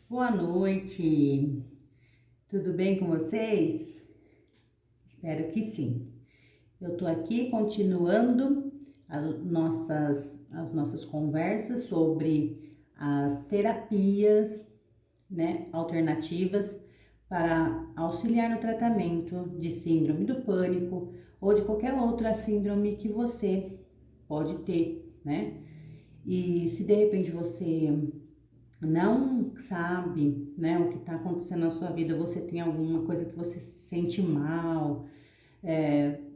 Boa noite, tudo bem com vocês? Espero que sim. Eu tô aqui continuando as nossas conversas sobre as terapias, né, alternativas para auxiliar no tratamento de síndrome do pânico ou de qualquer outra síndrome que você pode ter, né? E se de repente você não sabe, né, o que está acontecendo na sua vida, você tem alguma coisa que você se sente mal,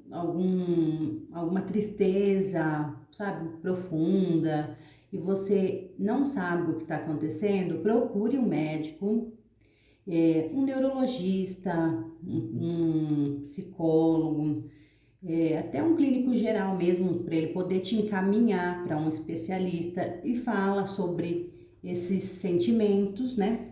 alguma tristeza, sabe, profunda, e você não sabe o que está acontecendo, procure um médico, um neurologista, um psicólogo, até um clínico geral mesmo, para ele poder te encaminhar para um especialista e fala sobre esses sentimentos, né?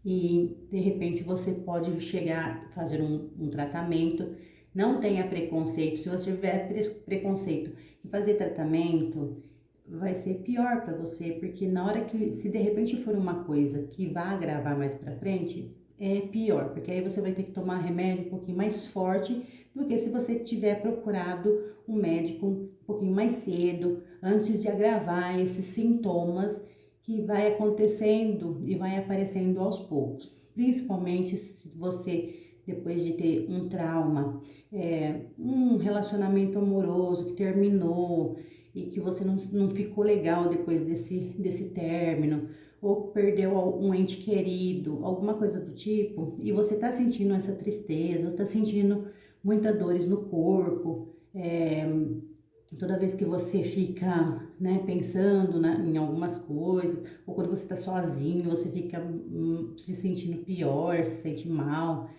E de repente você pode chegar a fazer um tratamento. Não tenha preconceito. Se você tiver preconceito em fazer tratamento, vai ser pior para você, porque na hora que, se de repente for uma coisa que vai agravar mais para frente, é pior, porque aí você vai ter que tomar remédio um pouquinho mais forte do que se você tiver procurado um médico um pouquinho mais cedo, antes de agravar esses sintomas que vai acontecendo e vai aparecendo aos poucos. Principalmente se você, depois de ter um trauma, um relacionamento amoroso que terminou e que você não ficou legal depois desse término, ou perdeu um ente querido, alguma coisa do tipo, e você tá sentindo essa tristeza, ou tá sentindo muitas dores no corpo, toda vez que você fica, né, pensando em algumas coisas, ou quando você está sozinho, você fica se sentindo pior, se sente mal,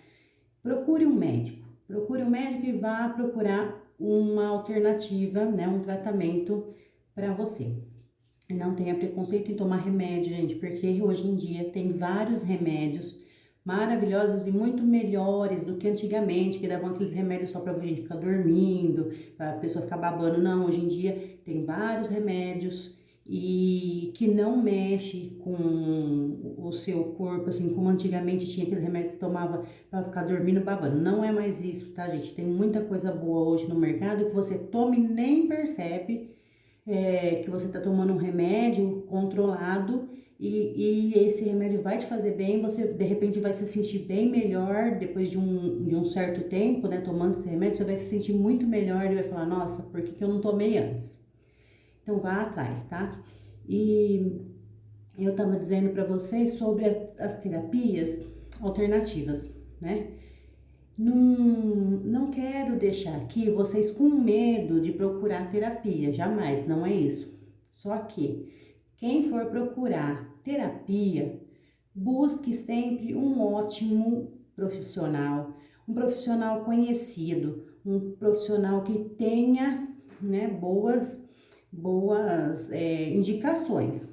procure um médico. Procure um médico e vá procurar uma alternativa, né, um tratamento para você. Não tenha preconceito em tomar remédio, gente, porque hoje em dia tem vários remédios maravilhosos e muito melhores do que antigamente, que davam aqueles remédios só para a gente ficar dormindo, para a pessoa ficar babando. Não, hoje em dia tem vários remédios e que não mexe com o seu corpo, assim como antigamente tinha aqueles remédios que tomava para ficar dormindo babando. Não é mais isso, tá, gente? Tem muita coisa boa hoje no mercado que você toma e nem percebe que você está tomando um remédio controlado e esse remédio vai te fazer bem, você de repente vai se sentir bem melhor depois de um certo tempo, né, tomando esse remédio, você vai se sentir muito melhor e vai falar, nossa, por que eu não tomei antes? Então vá atrás, tá? E eu estava dizendo para vocês sobre as terapias alternativas, né? Não quero deixar aqui vocês com medo de procurar terapia, jamais, não é isso. Só que quem for procurar terapia, busque sempre um ótimo profissional, um profissional conhecido, um profissional que tenha, né, boas indicações.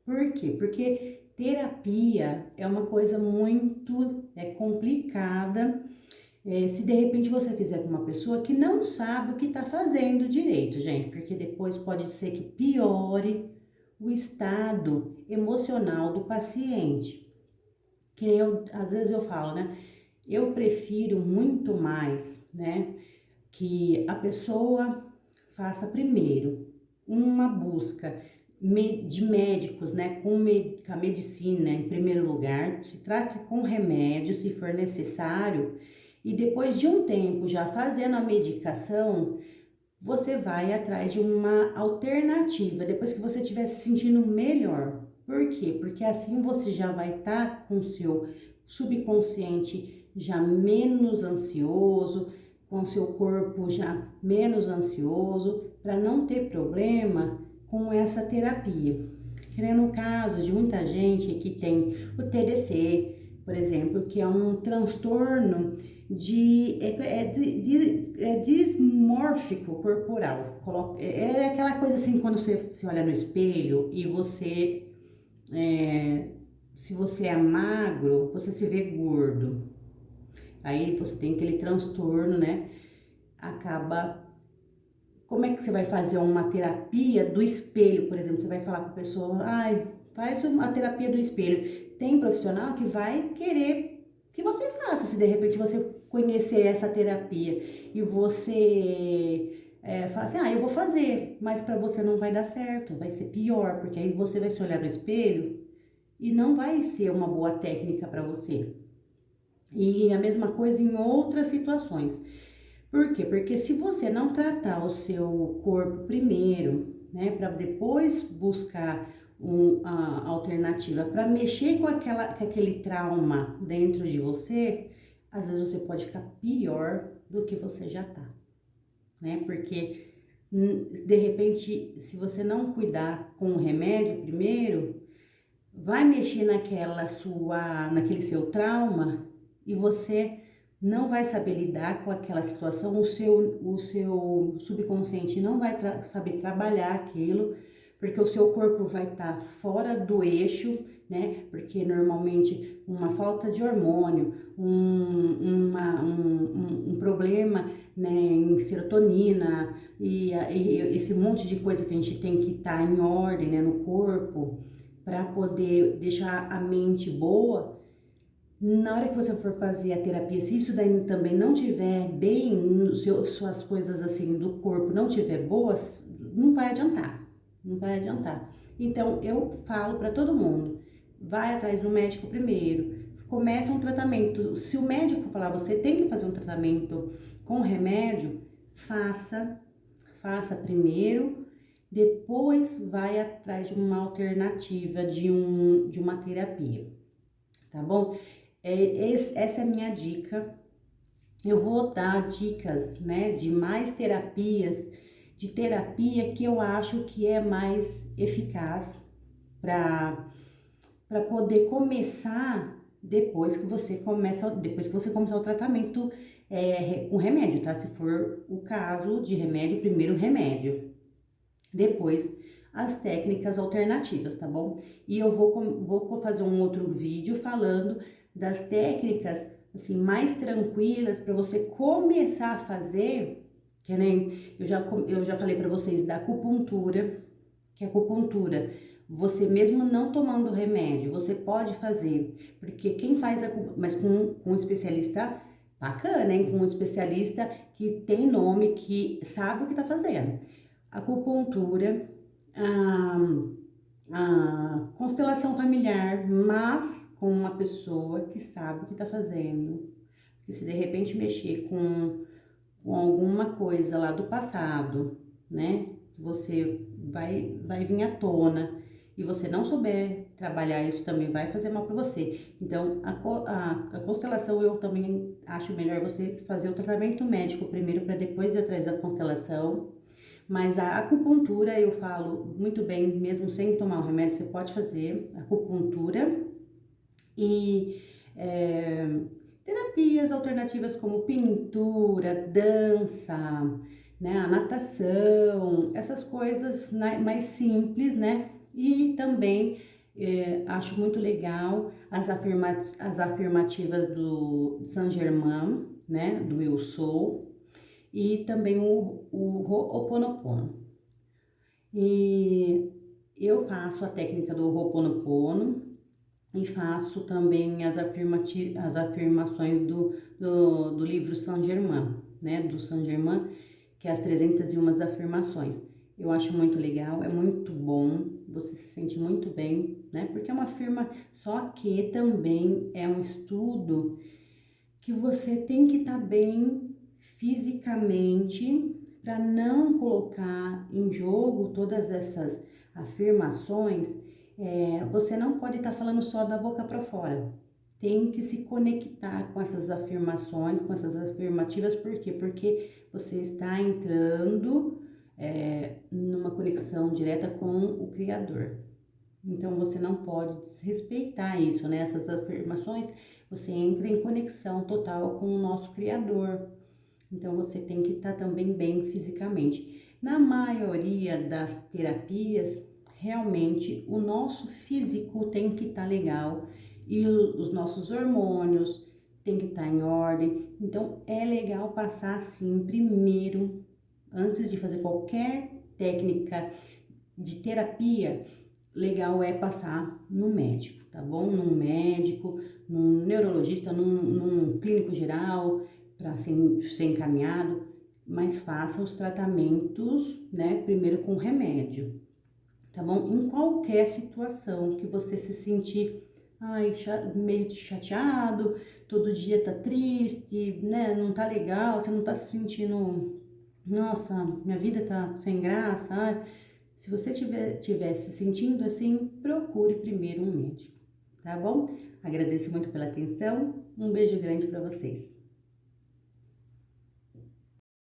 Por quê? Porque terapia é uma coisa muito complicada, se de repente você fizer com uma pessoa que não sabe o que está fazendo direito, gente, porque depois pode ser que piore o estado emocional do paciente. Que às vezes eu falo, né? Eu prefiro muito mais, né, que a pessoa faça primeiro uma busca de médicos, né, com a medicina em primeiro lugar, se trate com remédio se for necessário, e depois de um tempo já fazendo a medicação, você vai atrás de uma alternativa, depois que você estiver se sentindo melhor. Por quê? Porque assim você já vai estar com o seu subconsciente já menos ansioso, com o seu corpo já menos ansioso, para não ter problema com essa terapia. Que nem no caso de muita gente que tem o TDC, por exemplo, que é um transtorno dismórfico corporal. É aquela coisa assim, quando você se olha no espelho e você, se você é magro, você se vê gordo. Aí você tem aquele transtorno, né? Acaba. Como é que você vai fazer uma terapia do espelho, por exemplo? Você vai falar com a pessoa, ai, faz a terapia do espelho. Tem profissional que vai querer que você faça, se de repente você conhecer essa terapia e você fala assim, eu vou fazer, mas para você não vai dar certo, vai ser pior, porque aí você vai se olhar no espelho e não vai ser uma boa técnica para você. E a mesma coisa em outras situações. Por quê? Porque se você não tratar o seu corpo primeiro, né, para depois buscar a alternativa para mexer com aquele trauma dentro de você, às vezes você pode ficar pior do que você já tá, né? Porque de repente, se você não cuidar com o remédio primeiro, vai mexer naquele seu trauma e você não vai saber lidar com aquela situação, o seu subconsciente não vai saber trabalhar aquilo, porque o seu corpo vai estar fora do eixo, né? Porque normalmente uma falta de hormônio, um problema, né, em serotonina e esse monte de coisa que a gente tem que estar em ordem, né, no corpo, para poder deixar a mente boa. Na hora que você for fazer a terapia, se isso daí também não tiver bem, suas coisas assim do corpo não tiver boas, não vai adiantar, não vai adiantar. Então eu falo para todo mundo, vai atrás do médico primeiro, começa um tratamento. Se o médico falar, você tem que fazer um tratamento com remédio, faça primeiro, depois vai atrás de uma alternativa de uma terapia, tá bom? Essa é a minha dica. Eu vou dar dicas, né, de mais terapias, de terapia que eu acho que é mais eficaz para poder começar depois que você começar o tratamento com remédio, tá? Se for o caso de remédio, primeiro remédio, depois as técnicas alternativas, tá bom? E eu vou fazer um outro vídeo falando das técnicas assim mais tranquilas para você começar a fazer, que nem eu já falei para vocês da acupuntura, que a acupuntura, você mesmo não tomando remédio, você pode fazer, porque quem faz mas com um especialista bacana, hein? Com um especialista que tem nome, que sabe o que tá fazendo. Acupuntura, a constelação familiar, mas com uma pessoa que sabe o que está fazendo. E se de repente mexer com alguma coisa lá do passado, né? Você vai vir à tona e você não souber trabalhar isso também vai fazer mal para você. Então, a constelação eu também acho melhor você fazer o tratamento médico primeiro para depois ir atrás da constelação. Mas a acupuntura, eu falo muito bem, mesmo sem tomar o remédio, você pode fazer acupuntura e terapias alternativas como pintura, dança, né, a natação, essas coisas mais simples, né? E também acho muito legal as afirmativas do Saint Germain, né, do Eu Sou, e também o Ho'oponopono. E eu faço a técnica do Ho'oponopono e faço também as afirmações do livro Saint Germain, né, do Saint Germain, que é as 301 afirmações. Eu acho muito legal, é muito bom, você se sente muito bem, né, porque é uma firma, só que também é um estudo que você tem que estar bem fisicamente para não colocar em jogo todas essas afirmações. Você não pode estar falando só da boca para fora. Tem que se conectar com essas afirmações, com essas afirmativas. Por quê? Porque você está entrando numa conexão direta com o Criador. Então você não pode desrespeitar isso, né? Essas afirmações, você entra em conexão total com o nosso Criador. Então você tem que estar também bem fisicamente. Na maioria das terapias, realmente o nosso físico tem que estar legal e os nossos hormônios tem que estar em ordem. Então é legal passar assim primeiro, antes de fazer qualquer técnica de terapia, legal é passar no médico, tá bom? Num médico, num neurologista, num clínico geral, para ser encaminhado, mas faça os tratamentos, né, primeiro com remédio, tá bom? Em qualquer situação que você se sentir, ai, meio chateado, todo dia tá triste, né, não tá legal, você não tá se sentindo, nossa, minha vida tá sem graça, ai, se você tiver se sentindo assim, procure primeiro um médico, tá bom? Agradeço muito pela atenção, um beijo grande para vocês.